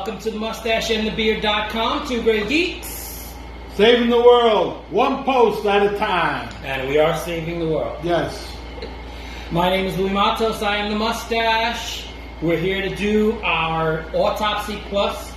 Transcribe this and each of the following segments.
Welcome to MustacheAndTheBeard.com. Two great geeks. Saving the world, one post at a time. And we are saving the world. Yes. My name is Louis Matos. I am the Mustache. We're here to do our Autopsy Plus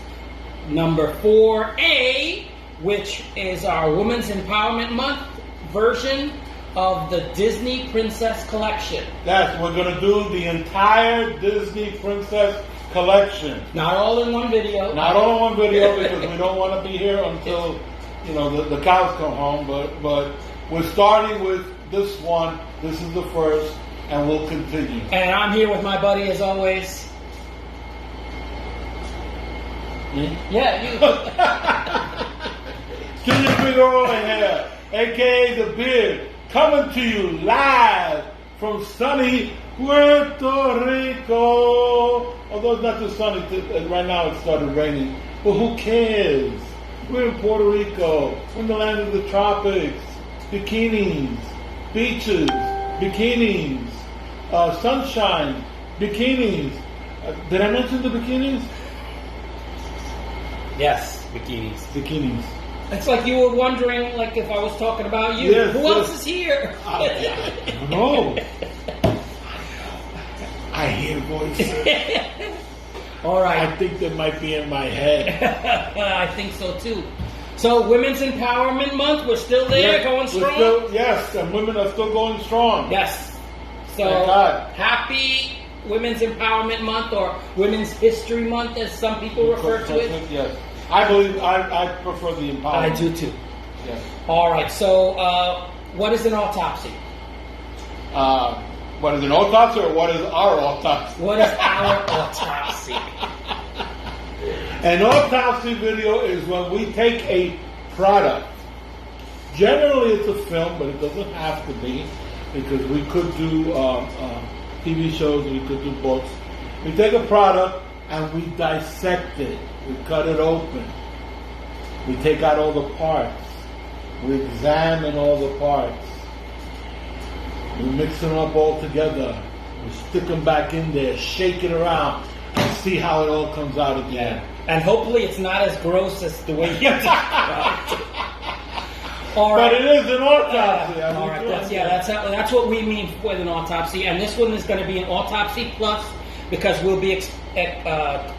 number 4A, which is our Women's Empowerment Month version of the Disney Princess Collection. Yes, we're going to do the entire Disney Princess Collection. Not all in one video. Not all in one video because we don't want to be here until, the cows come home. But we're starting with this one. This is the first, and we'll continue. And I'm here with my buddy as always. Me? Yeah, you. Junior Figueroa here, a.k.a. The Beard, coming to you live from sunny Puerto Rico. Although it's not too sunny, right now it started raining. But who cares? We're in Puerto Rico. We're in the land of the tropics. Bikinis, beaches, bikinis, sunshine, bikinis. Did I mention the bikinis? Yes, bikinis. Bikinis. It's like you were wondering, like, if I was talking about you. Yes, Who else is here? I don't know. I hear voices. All right. I think they might be in my head. I think so too. So, Women's Empowerment Month, we're still there, going strong? Yes, and women are still going strong. Yes. So, Thank God. happy Women's Empowerment Month, or Women's History Month, as some people refer to it. Yes. I believe I prefer the empowerment. I do too. Yes. All right. So, what is an autopsy? What is an autopsy, or what is our autopsy? What is our autopsy? An autopsy video is when we take a product. Generally, it's a film, but it doesn't have to be, because we could do TV shows, we could do books. We take a product and we dissect it. We cut it open. We take out all the parts. We examine all the parts. We mix them up all together. We stick them back in there, shake it around, and see how it all comes out again. And hopefully it's not as gross as the way you described it. All right. But it is an autopsy. All right. That's what we mean with an autopsy. And this one is going to be an Autopsy Plus, because we'll be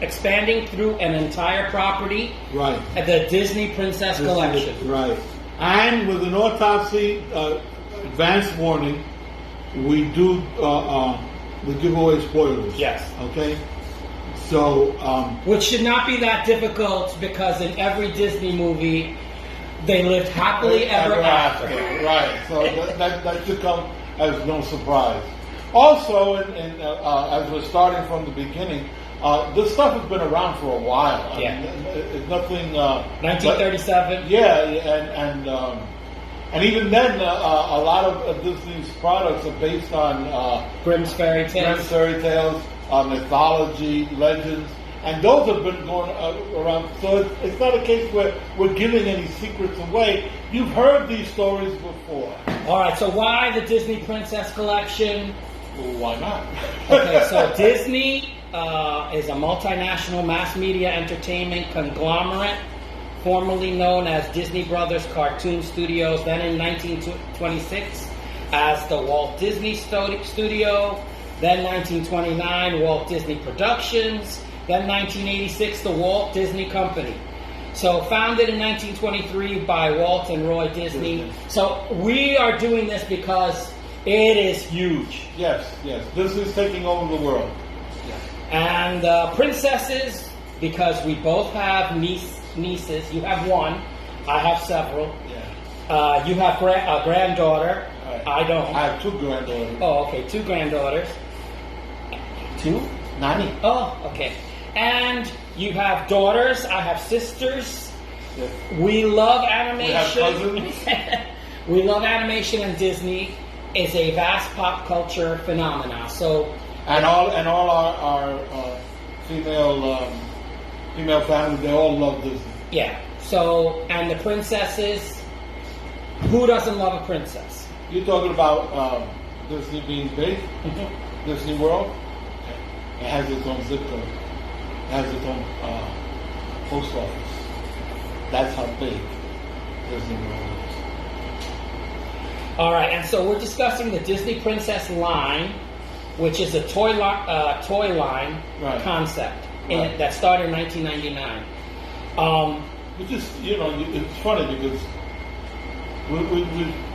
expanding through an entire property. Right. At the Disney Princess Collection. Right. And with an autopsy advance warning, we do we give away spoilers. Yes. Okay. So which should not be that difficult, because in every Disney movie they lived happily ever after. Right. So that should come as no surprise. Also, as we're starting from the beginning, this stuff has been around for a while. Yeah. I mean, it's nothing. 1937. And even then, a lot of Disney's products are based on Grimm's fairy tales, mythology, legends, and those have been going around. So it's not a case where we're giving any secrets away. You've heard these stories before. All right. So why the Disney Princess Collection? Well, why not? Okay. So Disney is a multinational mass media entertainment conglomerate, formerly known as Disney Brothers Cartoon Studios, then in 1926 as the Walt Disney Studio, then 1929 Walt Disney Productions, then 1986 the Walt Disney Company. So founded in 1923 by Walt and Roy Disney. So we are doing this because it is huge. Yes. This is taking over the world. Yes. And princesses, because we both have nieces. You have one. I have several. Yeah. You have a granddaughter. Right. I don't. I have two granddaughters. Oh, okay. Two granddaughters. Two? Nani. Oh, okay. And you have daughters. I have sisters. Yes. We love animation. We have cousins. We love animation, and Disney is a vast pop culture phenomenon. So. And all our female families, they all love Disney. Yeah. So, and the princesses, who doesn't love a princess? You're talking about Disney being big? Disney World? It has its own zip code. It has its own post office. That's how big Disney World is. All right, and so we're discussing the Disney Princess line, which is a toy line Right. concept Right. that started in 1999. Which is, it's funny because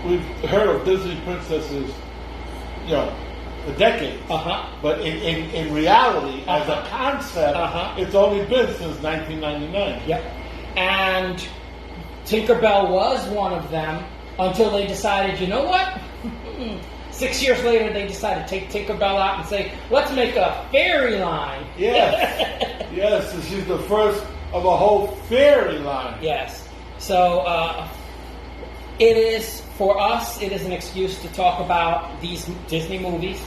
we've heard of Disney princesses, for decades. But in reality, as a concept, it's only been since 1999. Yep. And Tinkerbell was one of them until they decided, you know what? 6 years later, they decided to take Tinkerbell out and say, let's make a fairy line. Yes. Yes, and she's the first of a whole fairy line. Yes. So it is, for us, it is an excuse to talk about these Disney movies.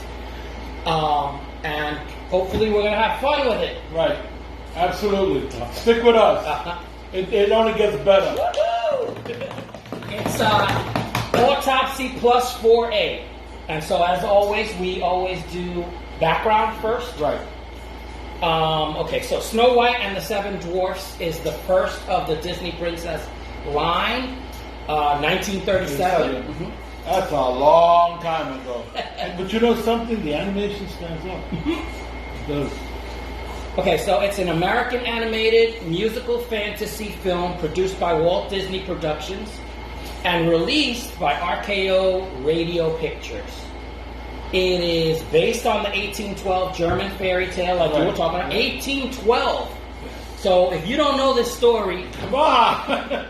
And hopefully we're going to have fun with it. Right. Absolutely. Stick with us. It only gets better. Woo-hoo! It's Autopsy Plus 4A. And so, as always, we always do background first. Right. Okay, so Snow White and the Seven Dwarfs is the first of the Disney Princess line, 1937. That's a long time ago. But you know something? The animation stands up. It does. Okay, so it's an American animated musical fantasy film produced by Walt Disney Productions and released by RKO Radio Pictures. It is based on the 1812 German fairy tale, like you were talking about. 1812. So if you don't know this story, come on.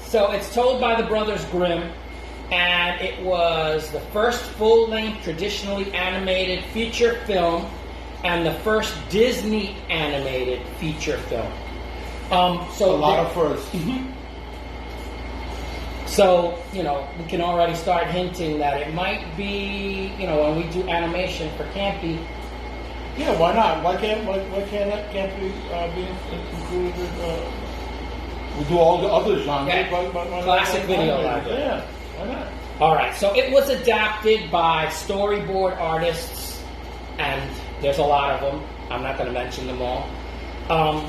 So it's told by the Brothers Grimm, and it was the first full-length, traditionally animated feature film, and the first Disney animated feature film. So a lot of firsts. So, we can already start hinting that it might be, when we do animation for Campy. Yeah, why not? Why can't that Campy be included? We do all the other genres. Yeah. Classic video library. Yeah, why not? All right, so it was adapted by storyboard artists, and there's a lot of them. I'm not going to mention them all.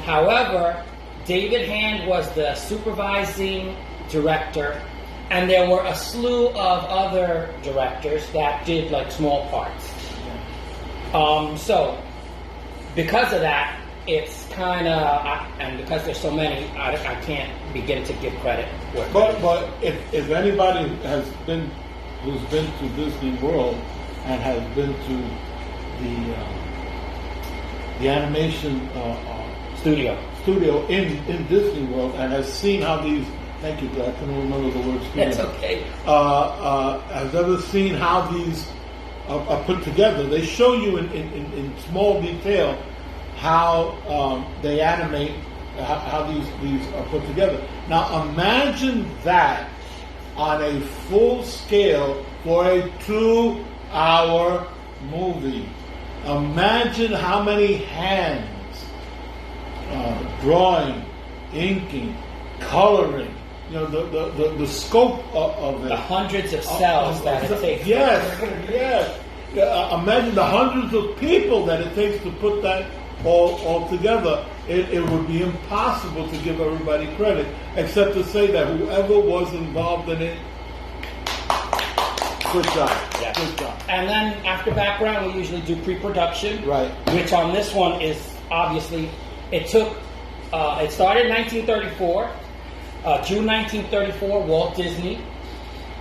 However, David Hand was the supervising director, and there were a slew of other directors that did like small parts. So because of that, it's kind of, and because there's so many, I can't begin to give credit. But if anybody who's been to Disney World and has been to the animation studio in Disney World and has seen how these, thank you, I couldn't remember the word studio. That's okay. Has ever seen how these are put together. They show you in small detail how they animate, how these are put together. Now imagine that on a full scale for a 2-hour movie. Imagine how many hands drawing, inking, coloring. The scope of it. The hundreds of cells that it takes. Yes. Imagine the hundreds of people that it takes to put that all together. It would be impossible to give everybody credit, except to say that whoever was involved in it, good job. Yeah. Good job. And then after background, we usually do pre-production. Right. Which on this one is obviously, it started in 1934. June 1934, Walt Disney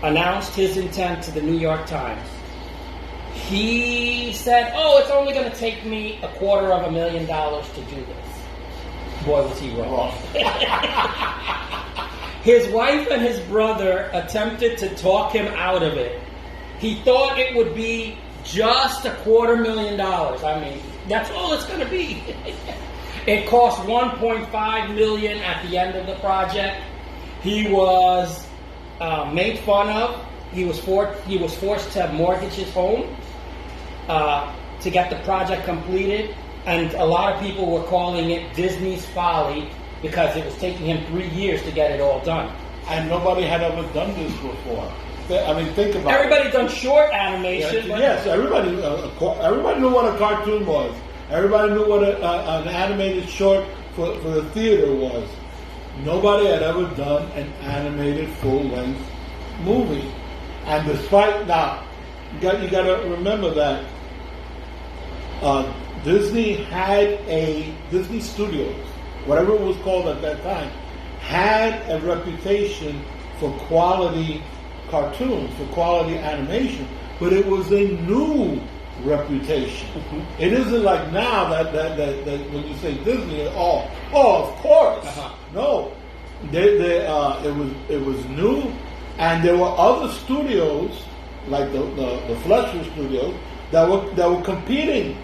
announced his intent to the New York Times. He said, it's only going to take me $250,000 to do this. Boy, was he wrong. His wife and his brother attempted to talk him out of it. He thought it would be just $250,000. I mean, that's all it's going to be. It cost $1.5 million at the end of the project. He was made fun of. He was forced to mortgage his home to get the project completed, and a lot of people were calling it Disney's folly because it was taking him 3 years to get it all done. And nobody had ever done this before. I mean, think about Everybody done short animation. Yes, everybody knew what a cartoon was. Everybody knew what an animated short for the theater was. Nobody had ever done an animated full-length movie. And despite now, you got to remember that Disney Studios, whatever it was called at that time, had a reputation for quality cartoons, for quality animation, but it was a new reputation. Mm-hmm. It isn't like now that when you say Disney, of course. Uh-huh. No, it was new, and there were other studios like the Fletcher Studios that were competing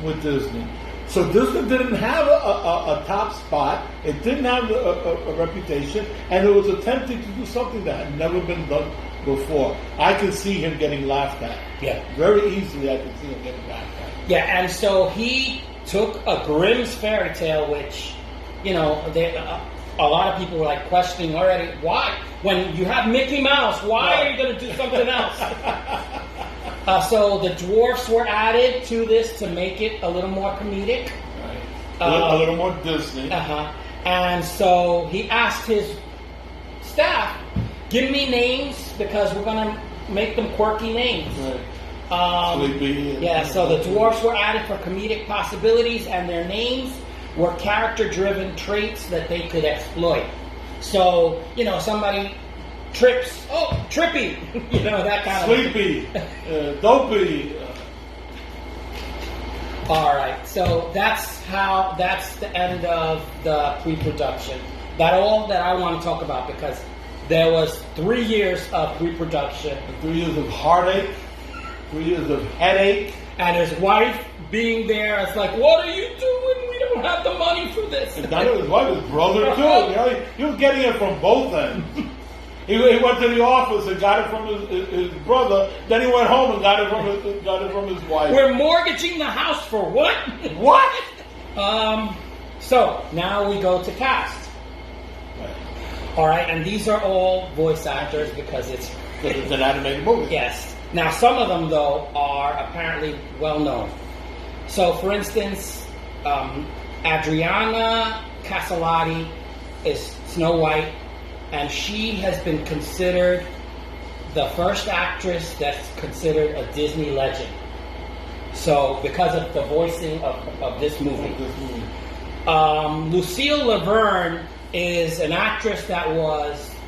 with Disney. So Disney didn't have a top spot. It didn't have a reputation, and it was attempting to do something that had never been done before. I could see him getting laughed at. Yeah. Very easily I could see him getting laughed at. Yeah, and so he took a Grimm's fairy tale, which, a lot of people were like questioning already, why? When you have Mickey Mouse, why are you going to do something else? So the dwarfs were added to this to make it a little more comedic. Right. A little more Disney. Uh-huh. And so he asked his staff, give me names because we're going to make them quirky names. Right. Sleepy. Yeah, so the dwarfs were added for comedic possibilities, and their names were character-driven traits that they could exploit. So, somebody trips, trippy, that kind Sleepy, dopey. All right, so that's the end of the pre-production. That's all that I want to talk about, because there was 3 years of pre-production. 3 years of heartache, 3 years of headache. And his wife being there, it's like, what are you doing? We don't have the money for this. And that was his wife, his brother too. He was getting it from both ends. He went to the office and got it from his brother. Then he went home and got it from his wife. We're mortgaging the house for what? What? So now we go to cast. Right. All right, and these are all voice actors because it's an animated movie. Yes. Now some of them though are apparently well known. So for instance, Adriana Casalati is Snow White. And she has been considered the first actress that's considered a Disney legend. So, because of the voicing of this movie. Lucille Laverne is an actress that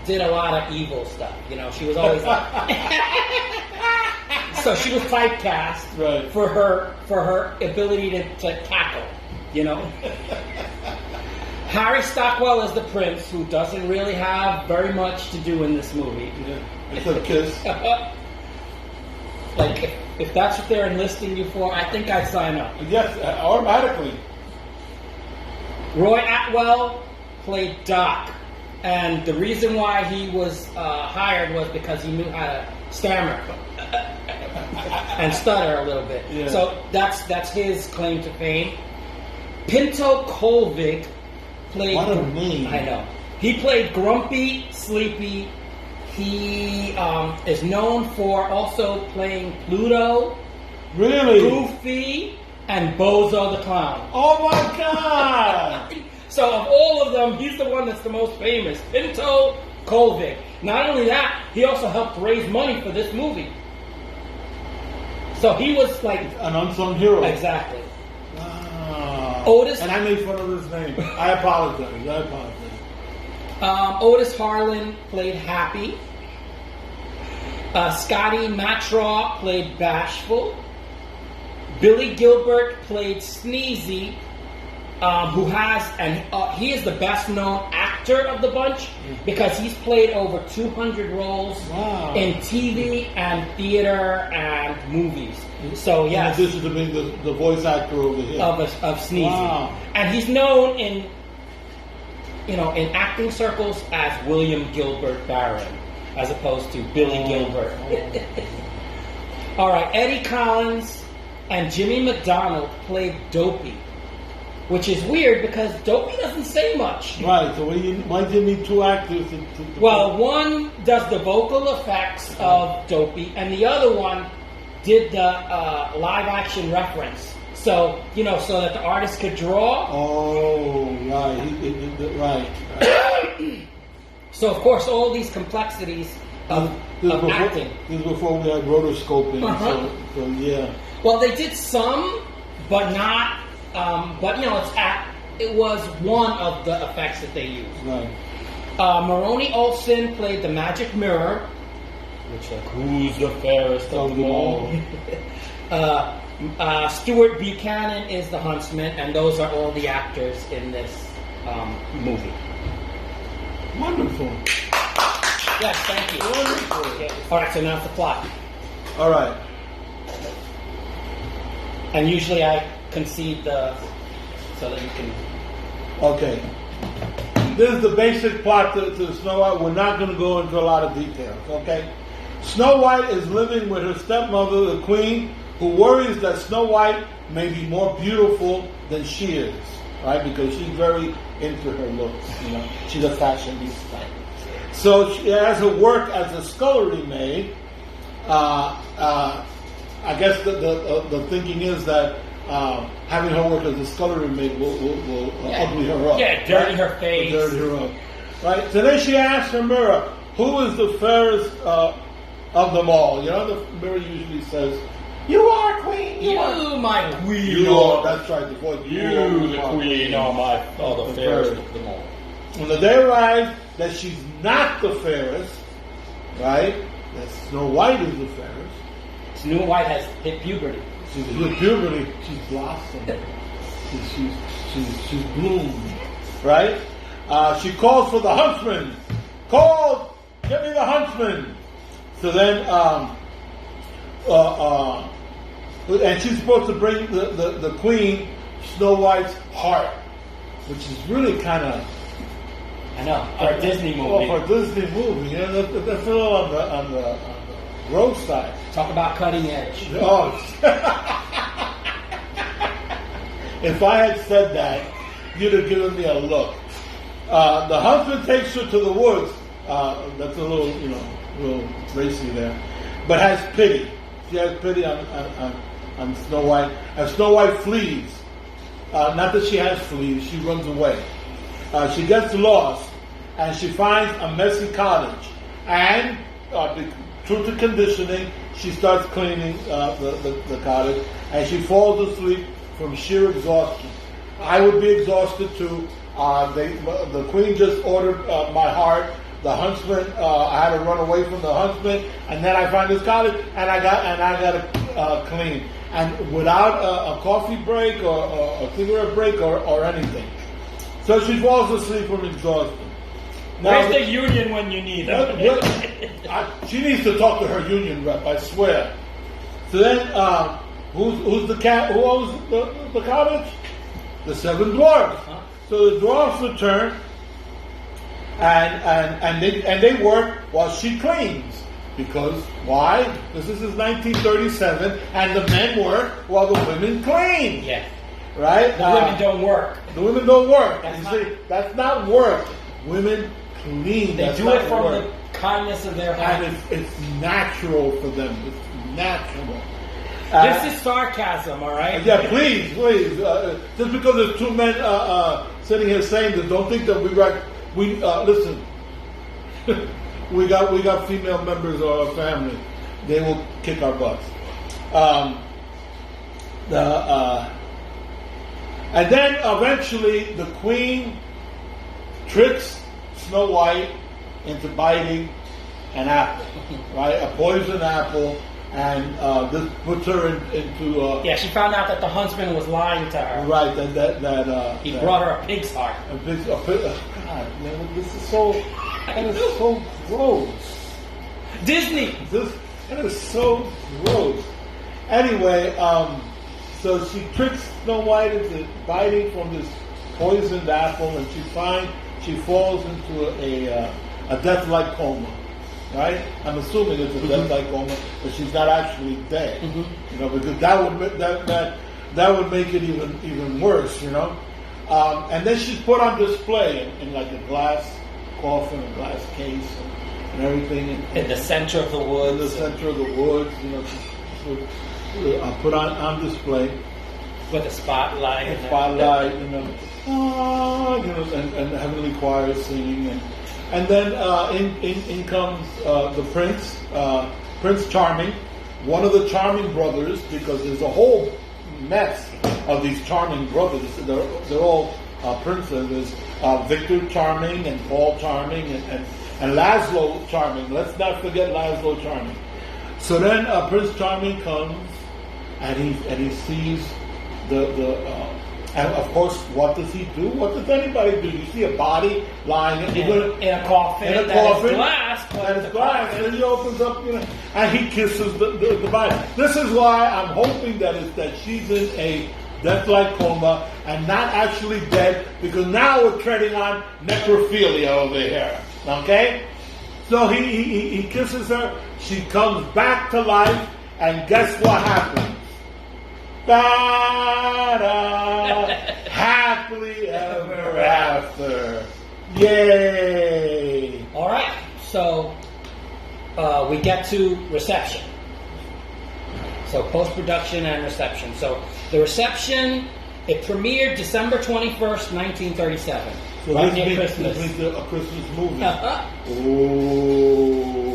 did a lot of evil stuff. She was always so she was typecast for her ability to tackle. Harry Stockwell is the prince, who doesn't really have very much to do in this movie. Yeah, it's a kiss. Like, if that's what they're enlisting you for, I think I'd sign up. Yes, automatically. Roy Atwell played Doc, and the reason why he was hired was because he knew how to stammer and stutter a little bit. Yeah. So that's his claim to fame. Pinto Colvig played. What a name! I know. He played Grumpy Sleepy. He is known for also playing Pluto, really, Goofy, and Bozo the Clown. Oh my God! So of all of them, he's the one that's the most famous. Pinto Colvig. Not only that, he also helped raise money for this movie. So he was like an unsung hero. Exactly. Otis, and I made fun of his name. I apologize. Otis Harlan played Happy. Scotty Matraw played Bashful. Billy Gilbert played Sneezy, he is the best known actor of the bunch because he's played over 200 roles in TV and theater and movies. So yes, in addition to being the voice actor over here of Sneezy, and he's known in acting circles as William Gilbert Barron, as opposed to Billy Gilbert. All right, Eddie Collins and Jimmy McDonald played Dopey, which is weird because Dopey doesn't say much. Right, so why do you need two actors? Well, one does the vocal effects of Dopey, and the other one did the live action reference. So, so that the artist could draw. Oh, right. Right. So, of course, all these complexities of acting. This is before we had rotoscoping. Uh-huh. So, yeah. Well, they did some, but not. But it was one of the effects that they used. Right. Maroney Olson played the magic mirror, which who's the fairest of them all? Stuart Buchanan is the huntsman, and those are all the actors in this movie. Wonderful. Yes, thank you. Wonderful. Yeah. All right, so now it's the plot. All right. And usually I concede so that you can. Okay. This is the basic plot to Snow White. We're not going to go into a lot of details, okay? Snow White is living with her stepmother, the Queen, who worries that Snow White may be more beautiful than she is, right? Because she's very into her looks, She's a fashionista. So she has her work as a scullery maid. I guess the thinking is that having her work as a scullery maid will ugly her up. Yeah, dirty her face. Dirty her up. Right? So then she asks her mirror, who is the fairest of them all? The mirror usually says, you are queen. You my queen. You are. That's right. The voice. You the queen are the fairest of them all. When the day arrives that she's not the fairest, right? That Snow White is the fairest. Snow White has hit puberty. She's hit puberty. She's blossomed. She's bloomed, right? She calls for the huntsman. Call! Get me the huntsman. So then, and she's supposed to bring the queen Snow White's heart, which is really kind of. I know, for a Disney movie. Well, for a Disney movie, that's a little on the gross side. Talk about cutting edge. Oh. If I had said that, you'd have given me a look. The husband takes her to the woods. That's a little racy there, but has pity. She has pity on Snow White, and Snow White flees. Not that she has fleas; she runs away. She gets lost, and she finds a messy cottage. And true to conditioning, she starts cleaning the cottage, and she falls asleep from sheer exhaustion. I would be exhausted too. The queen just ordered my heart. The huntsman, I had to run away from the huntsman, and then I find this cottage, and I got to clean, and without a coffee break or a cigarette break or anything. So she falls asleep from exhaustion. Now, where's the union when you need them? She needs to talk to her union rep, I swear. So then, who's the cat? Who owns the cottage? The Seven Dwarfs. Huh? So the dwarfs return, and they work while she cleans. Because why? This is 1937, and the men work while the women clean. Yeah. Right? The women don't work. The women don't work. That's not work. Women clean. They do it from the kindness of their heart. And it's natural for them. It's natural. This is sarcasm, all right? Yeah, please. Just because there's two men sitting here saying this, don't think that listen. we got female members of our family. They will kick our butts. And then eventually the queen tricks Snow White into biting an apple, right? A poison apple, and this puts her into. Yeah, she found out that the huntsman was lying to her. Right. He brought her a pig's heart. God, man, this is so. That is so gross. Disney. That is so gross. Anyway, so she tricks Snow White into biting from this poisoned apple, and she falls into a death-like coma. Right? I'm assuming it's a death-like coma, but she's not actually dead. Mm-hmm. Because that would make it even worse. And then she's put on display in like a glass coffin, a glass case, and everything. In the center of the woods. In the center of the woods, put on display. with a spotlight. And spotlight, and the heavenly choir singing, and then in comes the prince, Prince Charming, one of the Charming brothers, because there's a whole mess of these Charming brothers. They're all princes. There's Victor Charming and Paul Charming and Laszlo Charming. Let's not forget Laszlo Charming. So then Prince Charming comes and he sees and of course, what does he do? What does anybody do? You see a body lying in a coffin. In a coffin. Glass. That is glass. And he opens up, and he kisses the body. This is why I'm hoping that she's in a death-like coma and not actually dead, because now we're treading on necrophilia over here. Okay? So he kisses her. She comes back to life, and guess what happens? Da-da, happily ever after. Yay! All right, so we get to reception. So post-production and reception. So the reception, it premiered December 21st, 1937. So right this near means Christmas. a Christmas movie. Uh-huh. Ooh.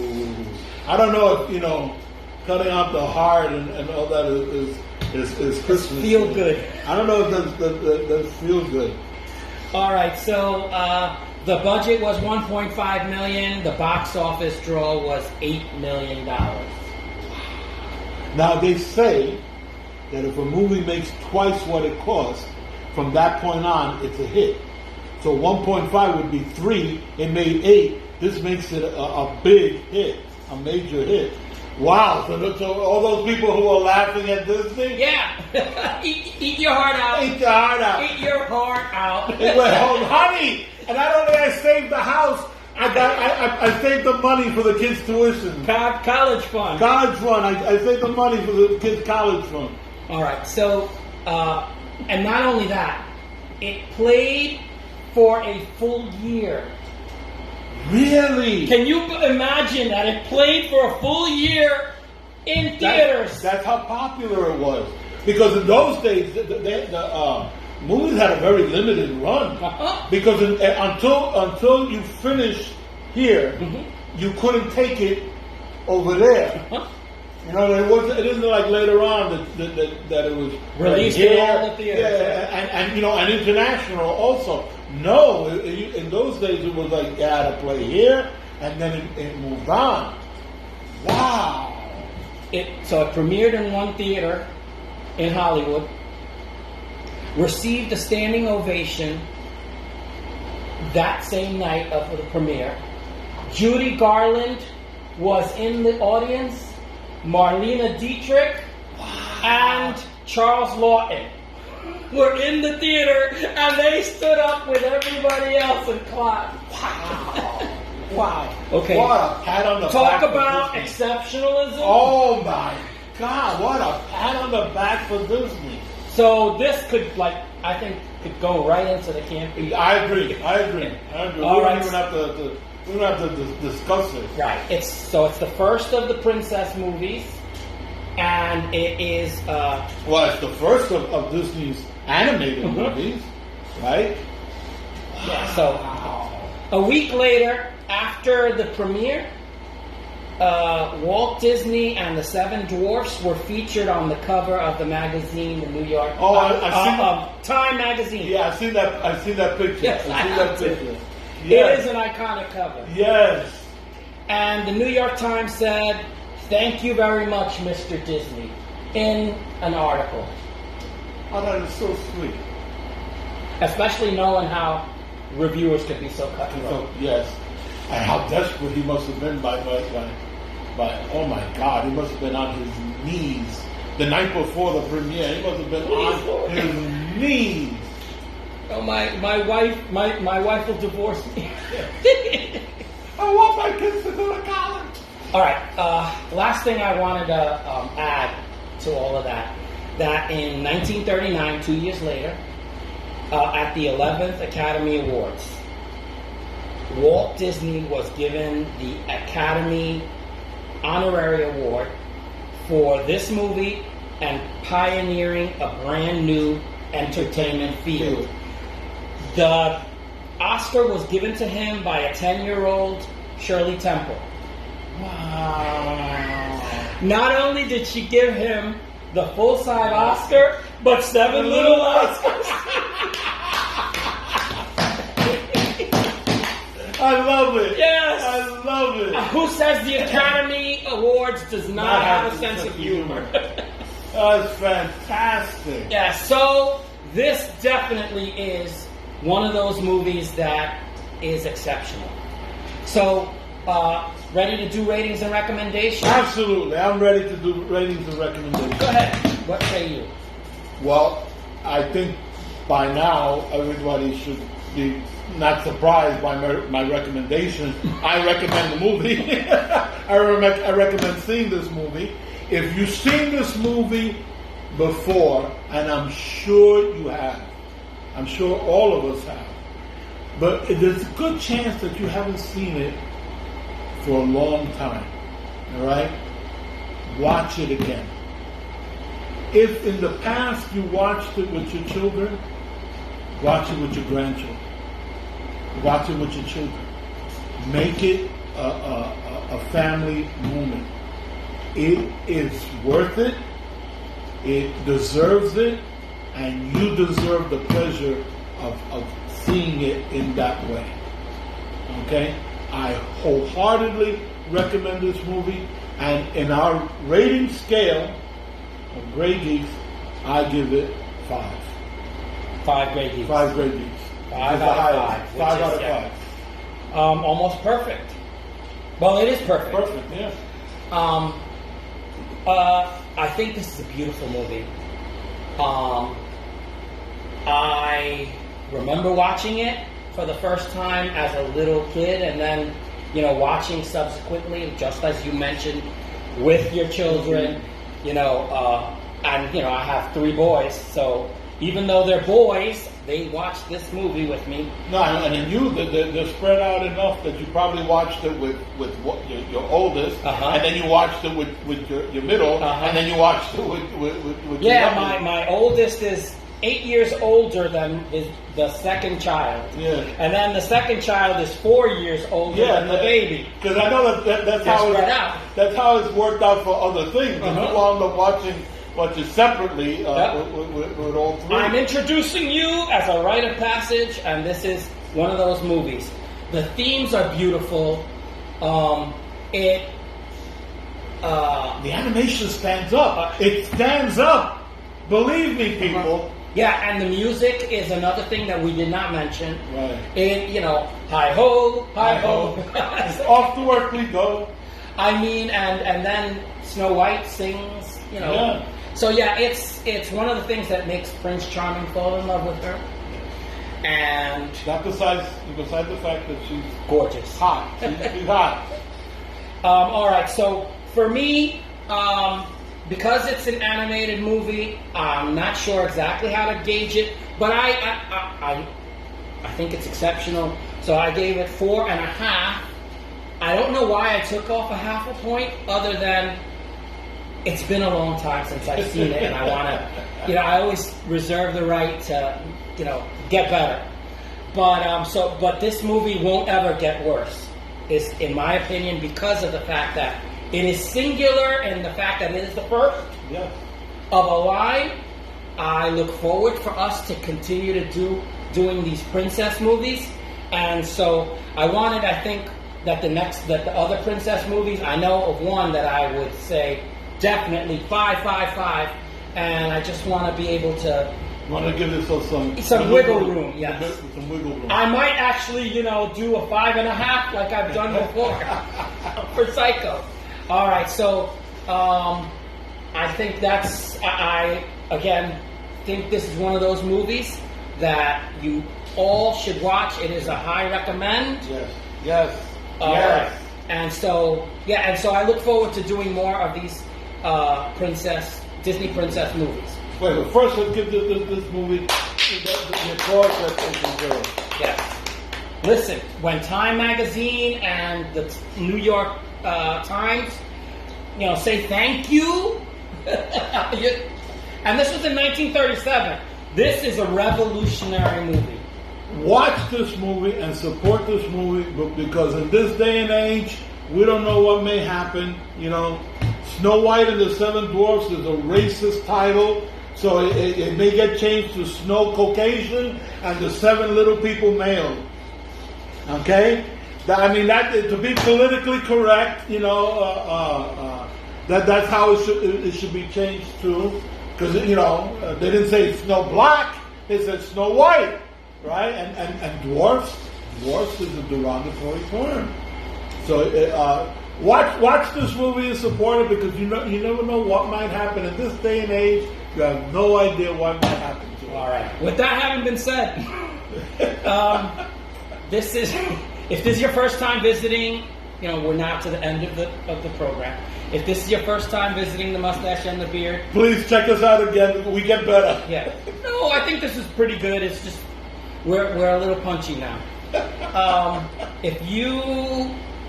I don't know if, cutting out the heart and all that is Christmas. Feel good. I don't know if that's feel good. All right, so the budget was $1.5 million. The box office draw was $8 million. Now they say that if a movie makes twice what it costs, from that point on, it's a hit. So 1.5 would be 3. It made 8. This makes it a big hit, a major hit. Wow! So all those people who are laughing at this thing, yeah, eat your heart out. Eat your heart out. Eat your heart out. It went home, honey. And not only I saved the house, I saved the money for the kids' tuition. College fund. College fund. I saved the money for the kids' college fund. All right. So, and not only that, it played for a full year. Really? Can you imagine that it played for a full year in theaters? That's how popular it was. Because in those days, the movies had a very limited run. Uh-huh. Because until you finished here, you couldn't take it over there. Uh-huh. It isn't like later on that it was released here, in all the theaters. Yeah, and international also. No, in those days it was like you had to play here, and then it moved on. Wow! So it premiered in one theater in Hollywood, received a standing ovation that same night of the premiere. Judy Garland was in the audience, Marlene Dietrich, and Charles Lawton were in the theater, and they stood up with everybody else and clapped. Wow! Wow! Okay. What a pat on the back. Talk about exceptionalism. Oh my God! What a pat on the back for Disney. So this could, I think, could go right into the camping. I agree. All right. We don't have to discuss it. Right. It's the first of the princess movies, and it is. It's the first of Disney's animated movies, right? Yeah. So a week later, after the premiere, Walt Disney and the Seven Dwarfs were featured on the cover of the magazine, the New York Time magazine. Yeah, I've seen that picture. Yes, I've seen that picture. Yes. It is an iconic cover. Yes. And the New York Times said, "Thank you very much, Mr. Disney," in an article. Oh, that is so sweet. Especially knowing how reviewers could be so cutthroat. So, yes. And how desperate he must have been by oh my God, he must have been on his knees the night before the premiere. He must have been on his knees. Oh, my wife will divorce me. I want my kids to go to college. All right. Last thing I wanted to add to all of that in 1939, 2 years later, at the 11th Academy Awards, Walt Disney was given the Academy Honorary Award for this movie and pioneering a brand new entertainment field. The Oscar was given to him by a 10-year-old Shirley Temple. Wow. Not only did she give him the full-size Oscar, but 7 little Oscars. I love it. Yes. I love it. Who says the Academy Awards does not have a sense of humor? That's fantastic. Yeah, so this definitely is one of those movies that is exceptional. So, ready to do ratings and recommendations? Absolutely. I'm ready to do ratings and recommendations. Go ahead. What say you? Well, I think by now everybody should be not surprised by my recommendation. I recommend the movie. I recommend seeing this movie. If you've seen this movie before, and I'm sure you have, I'm sure all of us have, but there's a good chance that you haven't seen it for a long time. All right? Watch it again. If in the past you watched it with your children, watch it with your grandchildren. Watch it with your children. Make it a family moment. It is worth it. It deserves it. And you deserve the pleasure of seeing it in that way. Okay? I wholeheartedly recommend this movie. And in our rating scale of Grey Geeks, I give it 5. 5 Grey Geeks. 5 Grey Geeks. 5 out of 5. 5 out of 5. Almost perfect. Well, it is perfect. Perfect, yeah. I think this is a beautiful movie. I remember watching it for the first time as a little kid, and then, watching subsequently, just as you mentioned, with your children. And I have 3 boys, so even though they're boys, they watched this movie with me. No, and they're spread out enough that you probably watched it with your oldest, and then you watched it with your middle, and then you watched it with your youngest. my oldest is 8 years older than the second child. Yeah. And then the second child is 4 years older than the baby. Because I know that's how it's worked out for other things. People end up watching separately with all 3. I'm introducing you as a rite of passage, and this is one of those movies. The themes are beautiful. The animation stands up. It stands up. Believe me, people. Yeah, and the music is another thing that we did not mention. Right. Hi ho, hi ho. Off to work we go. I mean, and then Snow White sings. Yeah. So yeah, it's one of the things that makes Prince Charming fall in love with her. And not besides the fact that she's gorgeous, hot. She's hot. All right, so for me, because it's an animated movie, I'm not sure exactly how to gauge it, but I think it's exceptional. So I gave it 4.5. I don't know why I took off a half a point, other than it's been a long time since I've seen it, and I want to, I always reserve the right to, get better. But this movie won't ever get worse, is in my opinion, because of the fact that it is singular and the fact that it is the first of a line. I look forward for us to continue to doing these princess movies, and so I think that the other princess movies, I know of one that I would say definitely 5, 5, 5, and I just want to be able to. Want to give this some wiggle room, yes. Some wiggle room. I might actually, do a 5.5 like I've done before for Psycho. All right, so I think I think this is one of those movies that you all should watch. It is a high recommend. Yes. Right. And so I look forward to doing more of these Disney princess movies. Wait, but first let's give this movie the applause that it deserves. Yes. Listen, when Time Magazine and the New York Times, say thank you, And this was in 1937. This is a revolutionary movie. Watch this movie and support this movie, because in this day and age, we don't know what may happen. You know, Snow White and the Seven Dwarfs is a racist title, so it may get changed to Snow Caucasian and the Seven Little People Male. Okay, that to be politically correct, you know, that's how it should be changed to, because you know they didn't say Snow Black, they said Snow White, right? And dwarfs is a derogatory term. So watch this movie and support it, because you never know what might happen in this day and age. You have no idea what might happen to it. All right. With that having been said, this is, if this is your first time visiting, you know, we're now to the end of the program. If this is your first time visiting the Mustache and the Beard, please check us out again. We get better. Yeah. No, I think this is pretty good. It's just we're a little punchy now. If you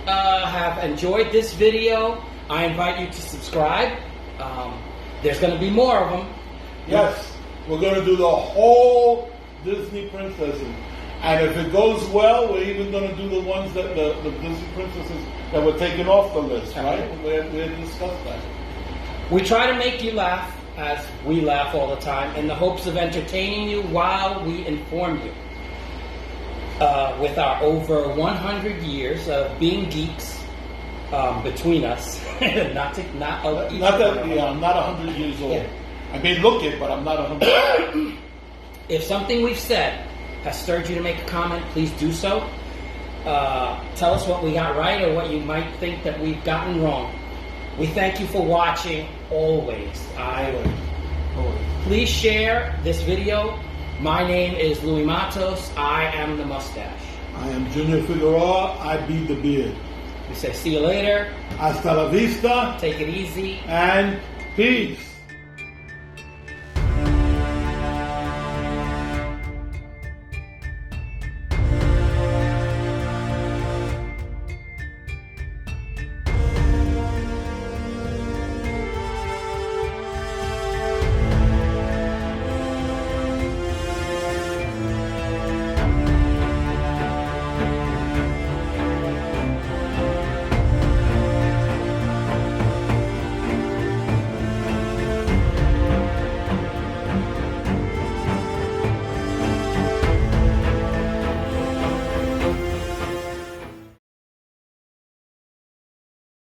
have enjoyed this video, I invite you to subscribe. There's going to be more of them. Yes, we're going to do the whole Disney princesses. And if it goes well, we're even going to do the ones that the Disney princesses that were taken off the list, right? We'll discuss that. We try to make you laugh, as we laugh all the time, in the hopes of entertaining you while we inform you. With our over 100 years of being geeks between us, I'm not 100 years old. Yeah. I may look it, but I'm not 100. If something we've said has stirred you to make a comment, please do so. Tell us what we got right or what you might think that we've gotten wrong. We thank you for watching always. Please share this video. My name is Louis Matos. I am the Mustache. I am Junior Figueroa. I be the Beard. We say see you later. Hasta la vista. Take it easy. And peace.